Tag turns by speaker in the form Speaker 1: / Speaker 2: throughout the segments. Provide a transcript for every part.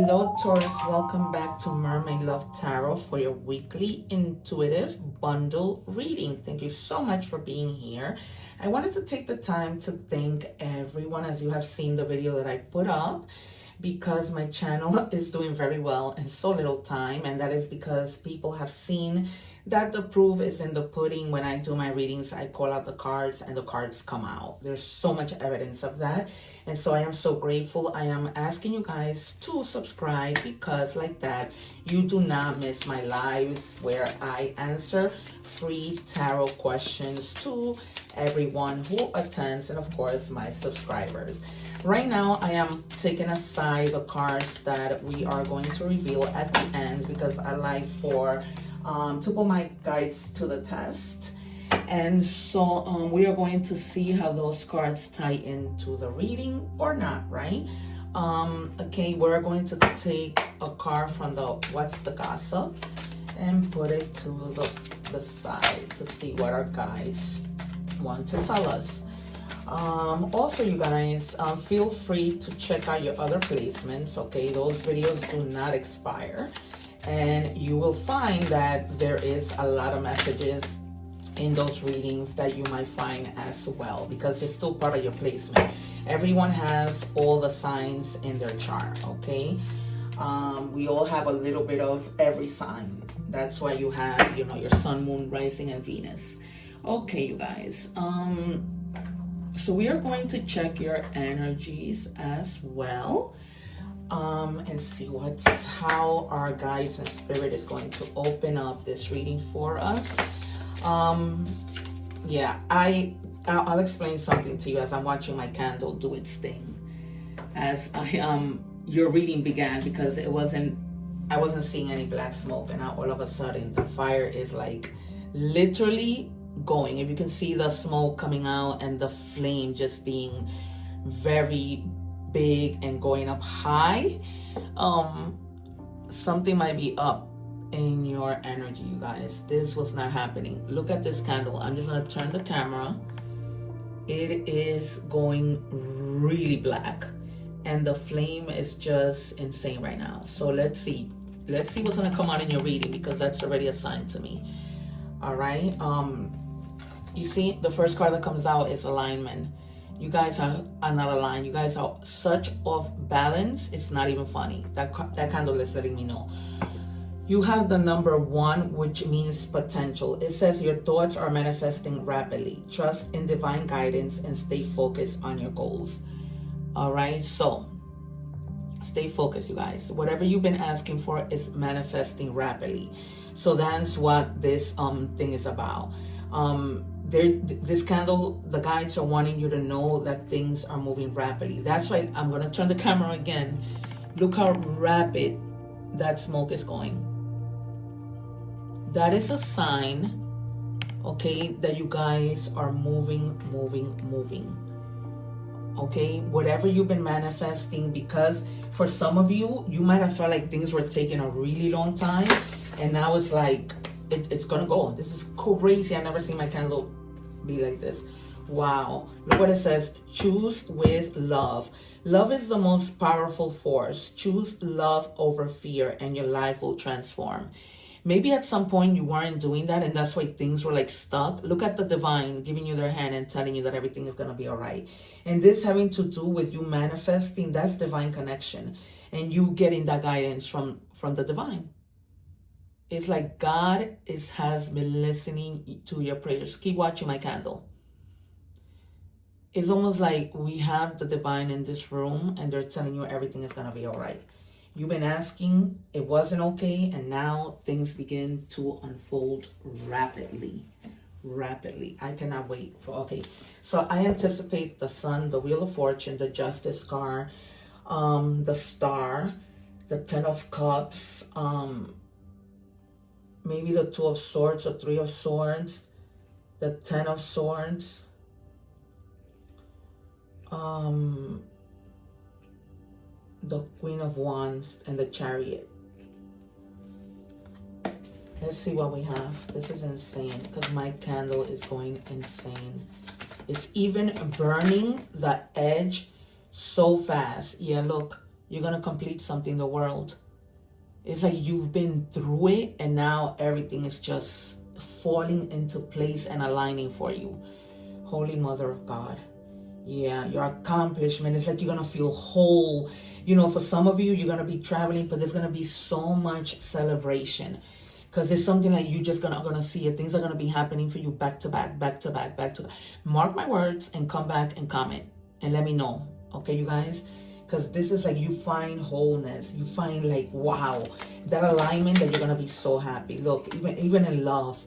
Speaker 1: Hello Taurus, welcome back to Mermaid Love Tarot for your weekly intuitive bundle reading. Thank you so much for being here. I wanted to take the time to thank everyone, as you have seen the video that I put up, because my channel is doing very well in so little time, and that is because people have seen that the proof is in the pudding. When I do my readings, I call out the cards and the cards come out. There's so much evidence of that, and so I am so grateful. I am asking you guys to subscribe, because like that you do not miss my lives where I answer free tarot questions to everyone who attends, and of course my subscribers. Right now I am taking aside the cards that we are going to reveal at the end, because I like to put my guides to the test. And so we are going to see how those cards tie into the reading or not, right? Okay, we're going to take a card from the What's the Gossip and put it to the side to see what our guides want to tell us. Also, you guys, feel free to check out your other placements. Okay, those videos do not expire, and you will find that there is a lot of messages in those readings that you might find as well, because it's still part of your placement. Everyone has all the signs in their chart. Okay, we all have a little bit of every sign. That's why you have, you know, your sun, moon, rising, and Venus. Okay, you guys, so we are going to check your energies as well, and see how our guides and spirit is going to open up this reading for us. Yeah, I'll explain something to you as I'm watching my candle do its thing, as your reading began, because I wasn't seeing any black smoke, and now all of a sudden the fire is like literally going. If you can see the smoke coming out and the flame just being very big and going up high, something might be up in your energy, you guys. This was not happening. Look at this candle. I'm just gonna turn the camera. It is going really black, and the flame is just insane right now. So let's see what's gonna come out in your reading, because that's already a sign to me. All right, you see the first card that comes out is alignment. You guys are not aligned. You guys are such off balance, it's not even funny. That candle is letting me know. You have the number 1, which means potential. It says your thoughts are manifesting rapidly. Trust in divine guidance and stay focused on your goals. All right, so stay focused, you guys. Whatever you've been asking for is manifesting rapidly. So that's what this thing is about. This candle, the guides are wanting you to know that things are moving rapidly. That's why I'm going to turn the camera again. Look how rapid that smoke is going. That is a sign, okay, that you guys are moving. Okay, whatever you've been manifesting, because for some of you, you might have felt like things were taking a really long time, and now it's like it's gonna go. This is crazy. I've never seen my candle be like this. Wow. Look what it says. Choose with love. Love is the most powerful force. Choose love over fear, and your life will transform. Maybe at some point you weren't doing that, and that's why things were like stuck. Look at the divine giving you their hand and telling you that everything is going to be all right. And this having to do with you manifesting, that's divine connection, and you getting that guidance from the divine. It's like God has been listening to your prayers. Keep watching my candle. It's almost like we have the divine in this room, and they're telling you everything is going to be all right. You've been asking, it wasn't okay, and now things begin to unfold rapidly. I cannot wait for, okay. So I anticipate the Sun, the Wheel of Fortune, the Justice card, the Star, the 10 of Cups, maybe the 2 of Swords or 3 of Swords, the 10 of Swords, the Queen of Wands, and the Chariot. Let's see what we have. This is insane, because my candle is going insane. It's even burning the edge so fast. Yeah, look, You're going to complete something in the world. It's like you've been through it and now everything is just falling into place and aligning for you. Holy Mother of God. Yeah, your accomplishment. It's like you're going to feel whole. You know, for some of you, you're going to be traveling, but there's going to be so much celebration. Because it's something that you just gonna see it. Things are going to be happening for you back to back, back to back, back to back. Mark my words and come back and comment and let me know. Okay, you guys? Because this is like you find wholeness. You find like, wow, that alignment that you're going to be so happy. Look, even in love,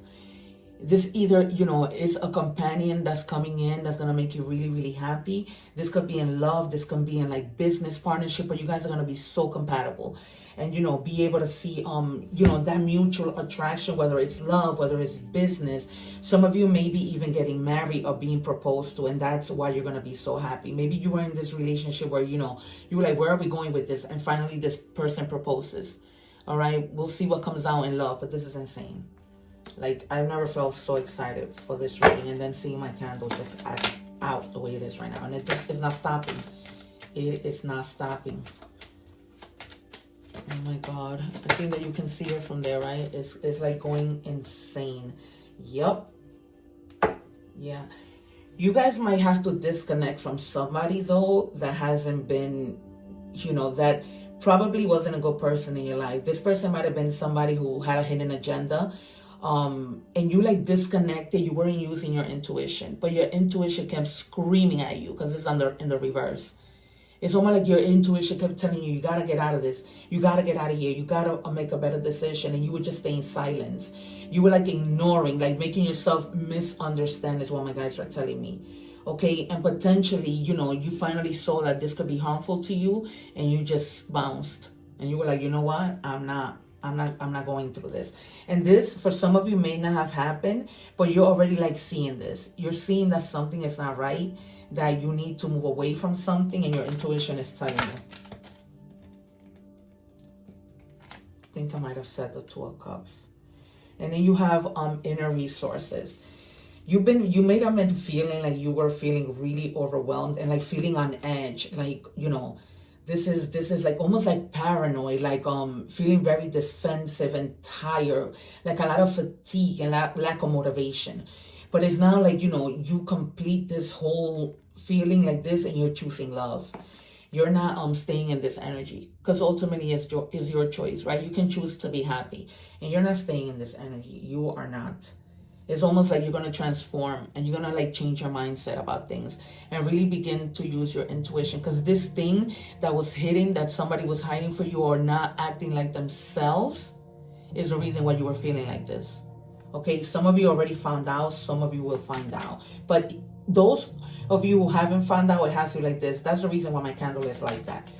Speaker 1: this either, you know, is a companion that's coming in that's going to make you really, really happy. This could be in love. This can be in like business partnership, but you guys are going to be so compatible. And, you know, be able to see, you know, that mutual attraction, whether it's love, whether it's business. Some of you may be even getting married or being proposed to, and that's why you're going to be so happy. Maybe you were in this relationship where, you know, you were like, where are we going with this? And finally, this person proposes. All right, we'll see what comes out in love, but this is insane. Like, I've never felt so excited for this reading, and then seeing my candle just act out the way it is right now. And it's not stopping. It is not stopping. Oh my God. I think that you can see it from there, right? It's like going insane. Yup. Yeah. You guys might have to disconnect from somebody, though, that hasn't been, you know, that probably wasn't a good person in your life. This person might have been somebody who had a hidden agenda. And you like disconnected, you weren't using your intuition, but your intuition kept screaming at you because it's in the reverse. It's almost like your intuition kept telling you, you got to get out of this. You got to get out of here. You got to make a better decision. And you would just stay in silence. You were like ignoring, like making yourself misunderstand is what my guys are telling me. Okay. And potentially, you know, you finally saw that this could be harmful to you and you just bounced and you were like, you know what? I'm not going through this. And this, for some of you, may not have happened, but you're already like seeing this. You're seeing that something is not right, that you need to move away from something, and your intuition is telling you. I think I might have said the Two of Cups. And then you have inner resources. You may have been feeling like you were feeling really overwhelmed and like feeling on edge, like, you know, this is like almost like paranoid, like feeling very defensive and tired, like a lot of fatigue and lack of motivation. But it's now like, you know, you complete this whole feeling like this and you're choosing love. You're not staying in this energy, because ultimately is your choice, right? You can choose to be happy and you're not staying in this energy. You are not. It's almost like you're going to transform and you're going to like change your mindset about things and really begin to use your intuition, because this thing that was hidden, that somebody was hiding for you or not acting like themselves, is the reason why you were feeling like this. Okay, some of you already found out, some of you will find out. But those of you who haven't found out, it has to be like this. That's the reason why my candle is like that.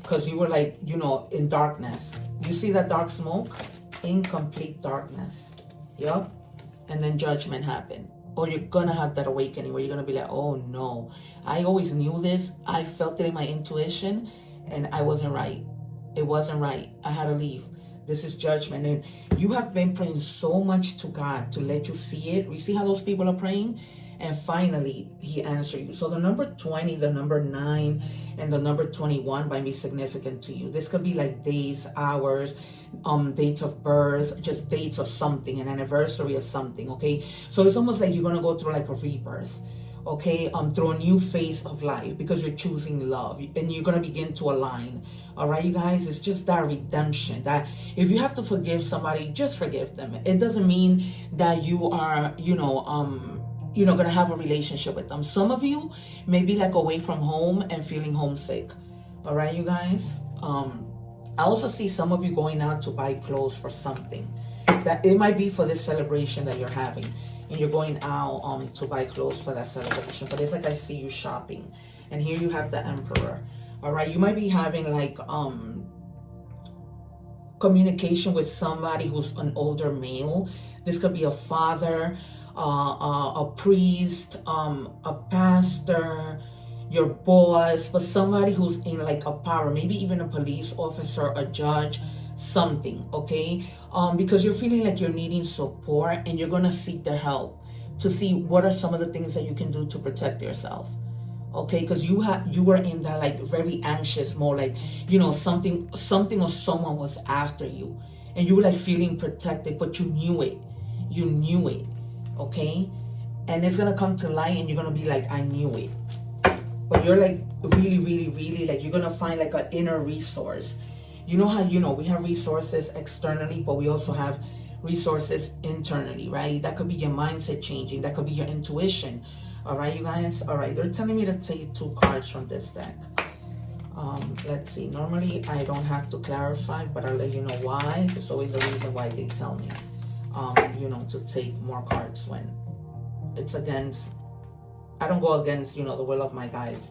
Speaker 1: Because you were like, you know, in darkness. You see that dark smoke? In complete darkness. Yup. And then judgment happened. Or you're going to have that awakening where you're going to be like, oh no, I always knew this. I felt it in my intuition and I wasn't right. It wasn't right. I had to leave. This is judgment. And you have been praying so much to God to let you see it. You see how those people are praying? And finally, he answered you. So the number 20, the number 9, and the number 21 might be significant to you. This could be like days, hours, dates of birth, just dates of something, an anniversary of something, okay? So it's almost like you're going to go through like a rebirth, okay? Through a new phase of life, because you're choosing love and you're going to begin to align. All right, you guys, it's just that redemption, that if you have to forgive somebody, just forgive them. It doesn't mean that you are, going to have a relationship with them. Some of you may be like away from home and feeling homesick. All right, you guys. I also see some of you going out to buy clothes for something. That it might be for this celebration that you're having, and you're going out to buy clothes for that celebration. But it's like I see you shopping, and here you have the Emperor. All right, you might be having like communication with somebody who's an older male. This could be a father, a priest, a pastor, your boss, but somebody who's in like a power, maybe even a police officer, a judge, something, okay? Because you're feeling like you're needing support and you're going to seek their help to see what are some of the things that you can do to protect yourself, okay? Because you were in that like very anxious mode, like, you know, something or someone was after you, and you were like feeling protected, but you knew it, okay? And it's gonna come to light, and you're gonna be like, I knew it. But you're like really, really, really, like, you're gonna find like an inner resource. You know how, you know, we have resources externally, but we also have resources internally, right? That could be your mindset changing. That could be your intuition. All right, you guys. All right, they're telling me to take 2 cards from this deck. Let's see. Normally, I don't have to clarify, but I'll let you know why. There's always a reason why they tell me, you know, to take more cards when it's against. I don't go against, you know, the will of my guides.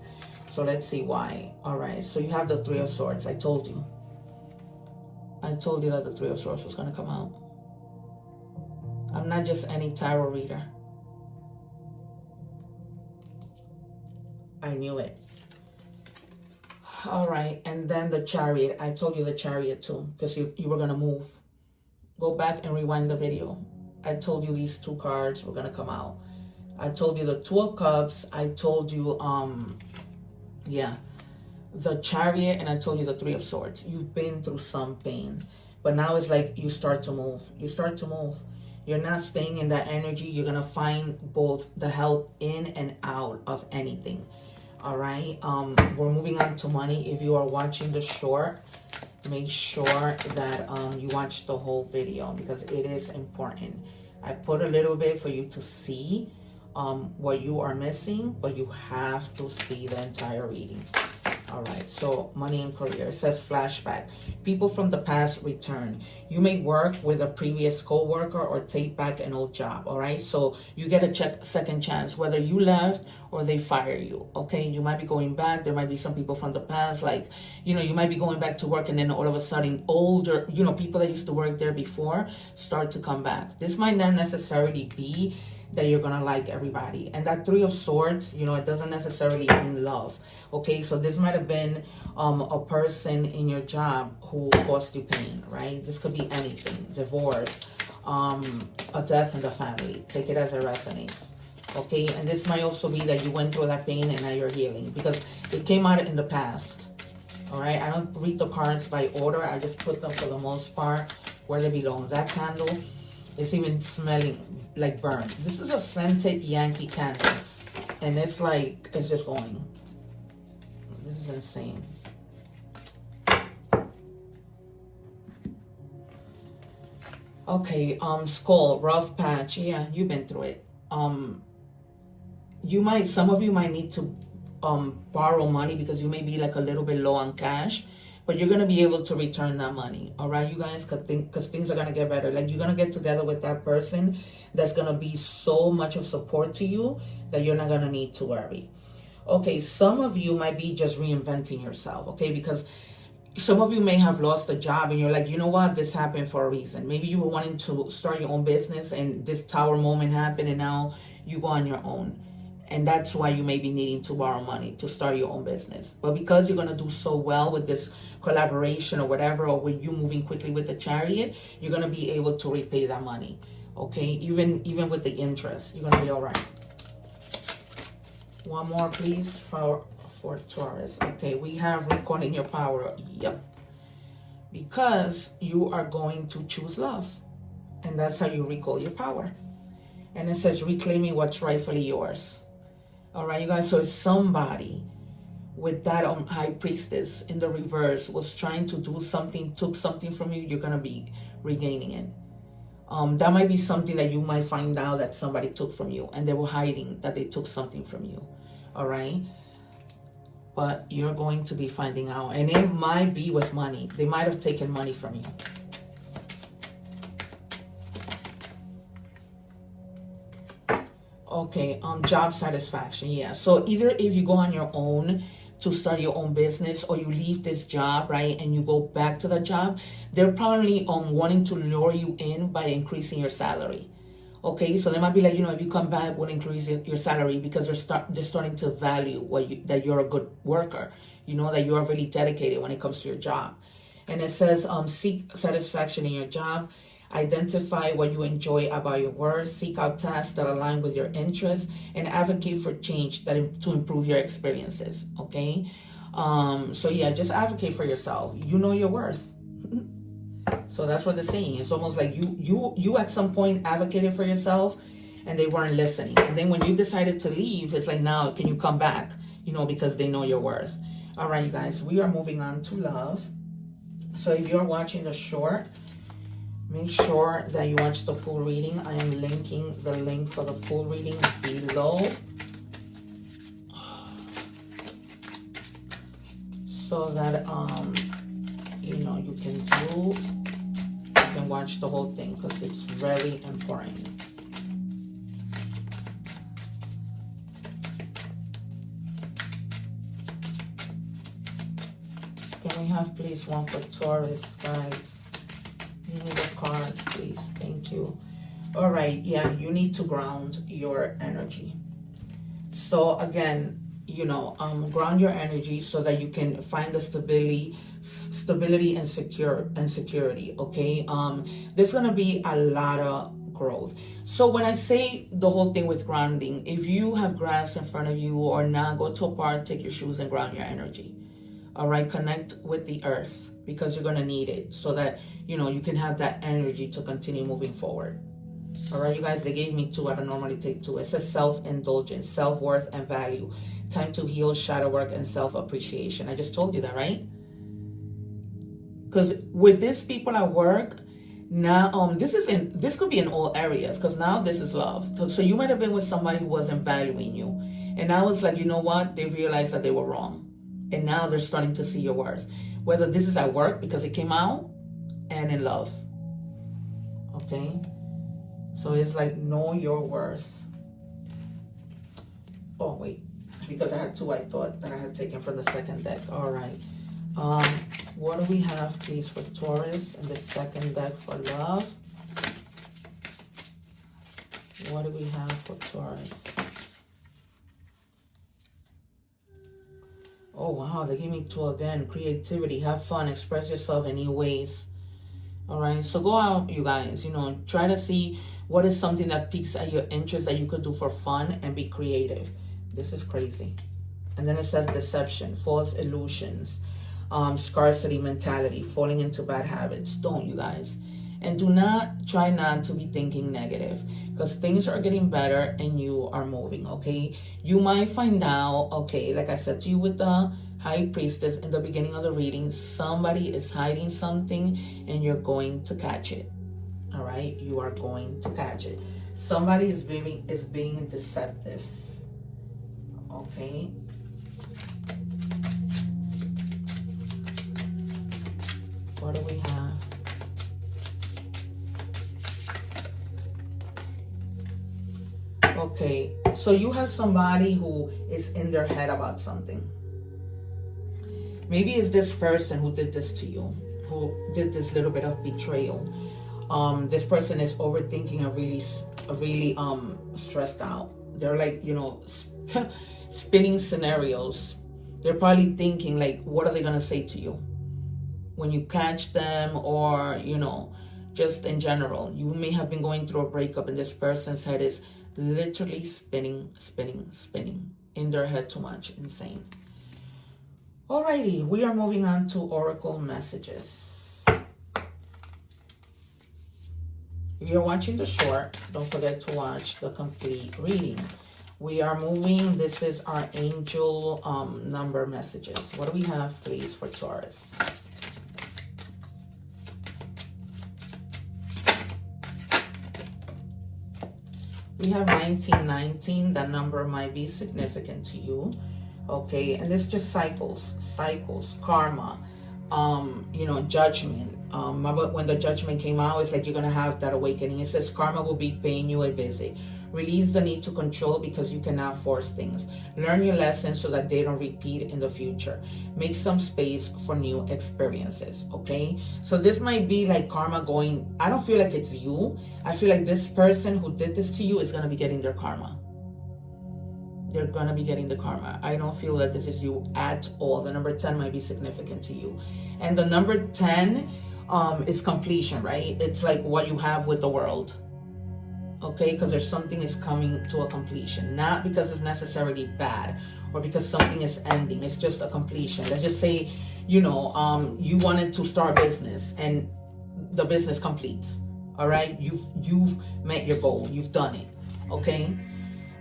Speaker 1: So let's see why. All right. So you have the 3 of Swords. I told you that the 3 of Swords was going to come out. I'm not just any tarot reader. I knew it. All right. And then the Chariot. I told you the Chariot too, because you were going to move. Go back and rewind the video. I told you these 2 cards were going to come out. I told you the 2 of Cups. I told you, the Chariot, and I told you the 3 of Swords. You've been through some pain, but now it's like you start to move. You're not staying in that energy. You're going to find both the help in and out of anything. All right. We're moving on to money. If you are watching the short, make sure that you watch the whole video, because it is important. I put a little bit for you to see what you are missing, but you have to see the entire reading. All right, so money and career. It says flashback. People from the past return. You may work with a previous co-worker or take back an old job. All right, so you get a second chance, whether you left or they fire you. Okay, you might be going back. There might be some people from the past, like, you know, you might be going back to work, and then all of a sudden older, you know, people that used to work there before start to come back. This might not necessarily be that you're gonna like everybody. And that 3 of Swords, you know, it doesn't necessarily mean love. Okay, so this might have been a person in your job who caused you pain, right? This could be anything. Divorce, a death in the family. Take it as it resonates. Okay, and this might also be that you went through that pain and now you're healing, because it came out in the past. All right, I don't read the cards by order. I just put them for the most part where they belong. That candle is even smelling like burnt. This is a scented Yankee candle, and it's like, it's just going. This is insane. Okay, skull, rough patch. Yeah, you've been through it. Some of you might need to borrow money, because you may be like a little bit low on cash, but you're going to be able to return that money. All right, you guys, because things are going to get better. Like, you're going to get together with that person that's going to be so much of support to you that you're not going to need to worry. Okay, some of you might be just reinventing yourself, okay? Because some of you may have lost a job and you're like, you know what? This happened for a reason. Maybe you were wanting to start your own business and this tower moment happened and now you go on your own. And that's why you may be needing to borrow money to start your own business. But because you're going to do so well with this collaboration or whatever, or with you moving quickly with the Chariot, you're going to be able to repay that money, okay? Even with the interest, you're going to be all right. One more, please, for Taurus. Okay, we have recalling your power. Yep. Because you are going to choose love. And that's how you recall your power. And it says reclaiming what's rightfully yours. All right, you guys. So if somebody with that High Priestess in the reverse was trying to do something, took something from you, you're going to be regaining it. That might be something that you might find out that somebody took from you and they were hiding that they took something from you. All right. But you're going to be finding out, and it might be with money. They might have taken money from you. Okay. Job satisfaction. Yeah. So either if you go on your own to start your own business, or you leave this job, right, and you go back to the job, they're probably wanting to lure you in by increasing your salary. Okay, so they might be like, you know, if you come back, we'll increase your salary, because they're starting to value that you're a good worker, you know, that you are really dedicated when it comes to your job. And it says seek satisfaction in your job. Identify what you enjoy about your work, seek out tasks that align with your interests, and advocate for change to improve your experiences, okay? So yeah, just advocate for yourself. You know your worth. So that's what they're saying. It's almost like you at some point advocated for yourself and they weren't listening. And then when you decided to leave, it's like, now can you come back? Because they know your worth. All right, you guys, we are moving on to love. So if you're watching the short, make sure that you watch the full reading. I am linking the link for the full reading below, so that you can watch the whole thing, because it's very important. Can we have please one for Taurus, guys? Give me the cards, please. Thank you. All right, yeah, you need to ground your energy. So again, ground your energy so that you can find the stability and security. Okay. There's gonna be a lot of growth. So when I say the whole thing with grounding, if you have grass in front of you or not, go to a park, take your shoes and ground your energy. All right, connect with the earth, because you're gonna need it so that you can have that energy to continue moving forward. All right, you guys, they gave me 2. I don't normally take 2. It says self-indulgence, self-worth and value, time to heal, shadow work, and self-appreciation. I just told you that, right? Because with these people at work now, this could be in all areas, because now this is love. So you might have been with somebody who wasn't valuing you, and now it's like, you know what, they realized that they were wrong, and now they're starting to see your worth, whether this is at work because it came out, and in love. Okay, so it's like, know your worth. Oh wait, because I had 2 I thought that I had taken from the second deck. All right, what do we have please for Taurus in the second deck for love? What do we have for Taurus? Oh wow, they gave me 2 again. Creativity, have fun, express yourself in new ways. All right, so go out, you guys, try to see what is something that piques at your interest that you could do for fun and be creative. This is crazy. And then it says deception, false illusions, scarcity mentality, falling into bad habits. Don't, you guys. And try not to be thinking negative, because things are getting better and you are moving, okay? You might find out, okay, like I said to you with the High Priestess in the beginning of the reading, somebody is hiding something and you're going to catch it. All right, you are going to catch it. Somebody is being deceptive. Okay. What do we have? Okay, so you have somebody who is in their head about something. Maybe it's this person who did this to you, who did this little bit of betrayal. This person is overthinking and really stressed out. They're like, spinning scenarios. They're probably thinking like, what are they gonna say to you when you catch them, or just in general. You may have been going through a breakup and this person's head is literally spinning in their head too much. Insane. Alrighty, we are moving on to oracle messages. If you're watching the short, don't forget to watch the complete reading. We are moving. This is our angel number messages. What do we have, please, for Taurus? We have 1919. That number might be significant to you. Okay, and it's just cycles, karma, judgment. When the judgment came out, it's like you're gonna have that awakening. It says karma will be paying you a visit. Release the need to control because you cannot force things. Learn your lessons so that they don't repeat in the future. Make some space for new experiences, okay? So this might be like karma going, I don't feel like it's you. I feel like this person who did this to you is gonna be getting their karma. They're gonna be getting the karma. I don't feel that this is you at all. The number 10 might be significant to you. And the number 10, is completion, right? It's like what you have with the world. Okay, because there's something is coming to a completion, not because it's necessarily bad or because something is ending. It's just a completion. Let's just say, you wanted to start business and the business completes. All right, you've met your goal. You've done it. Okay.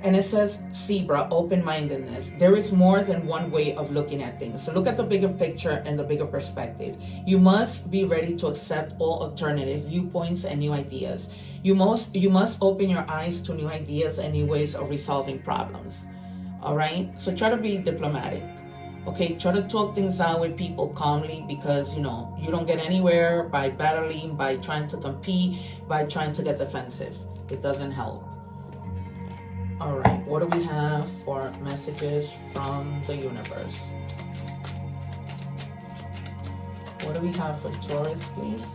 Speaker 1: And it says, Zebra, open-mindedness. There is more than one way of looking at things. So look at the bigger picture and the bigger perspective. You must be ready to accept all alternative viewpoints and new ideas. You must open your eyes to new ideas and new ways of resolving problems. All right? So try to be diplomatic. Okay? Try to talk things out with people calmly, because, you don't get anywhere by battling, by trying to compete, by trying to get defensive. It doesn't help. All right, what do we have for messages from the universe? What do we have for Taurus, please?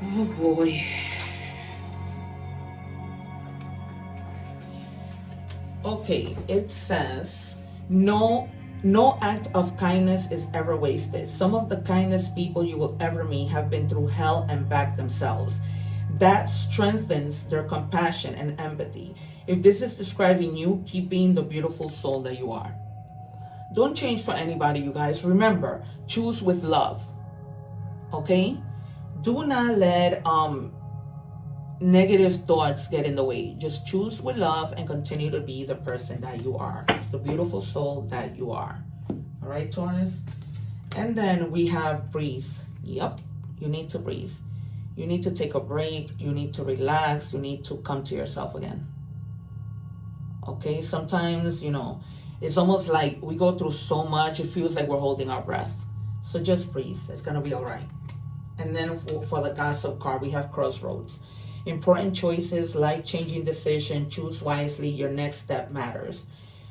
Speaker 1: Oh boy. Okay, it says, no act of kindness is ever wasted. Some of the kindest people you will ever meet have been through hell and back themselves. That strengthens their compassion and empathy. If this is describing you, keep being the beautiful soul that you are. Don't change for anybody, you guys. Remember, choose with love. Okay? Do not let negative thoughts get in the way. Just choose with love and continue to be the person that you are, the beautiful soul that you are. All right, Taurus? And then we have breathe. Yep, you need to breathe. You need to take a break. You need to relax. You need to come to yourself again. Okay, sometimes, it's almost like we go through so much, it feels like we're holding our breath. So just breathe. It's going to be all right. And then for the Cashapp card, we have crossroads. Important choices, life-changing decision, choose wisely, your next step matters.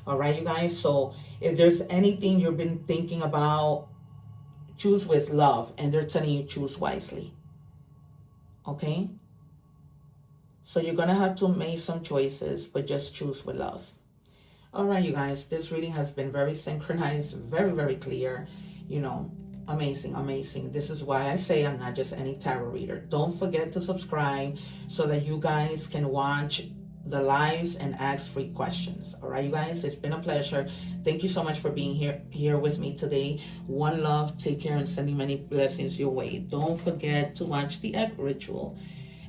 Speaker 1: All right, you guys? So if there's anything you've been thinking about, choose with love, and they're telling you choose wisely. Okay? So you're going to have to make some choices, but just choose with love. All right, you guys, this reading has been very synchronized, very, very clear, amazing. This is why I say I'm not just any tarot reader. Don't forget to subscribe so that you guys can watch the lives and ask free questions. All right, you guys, it's been a pleasure. Thank you so much for being here with me today. One love, take care, and sending many blessings your way. Don't forget to watch the egg ritual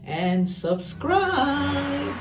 Speaker 1: and subscribe.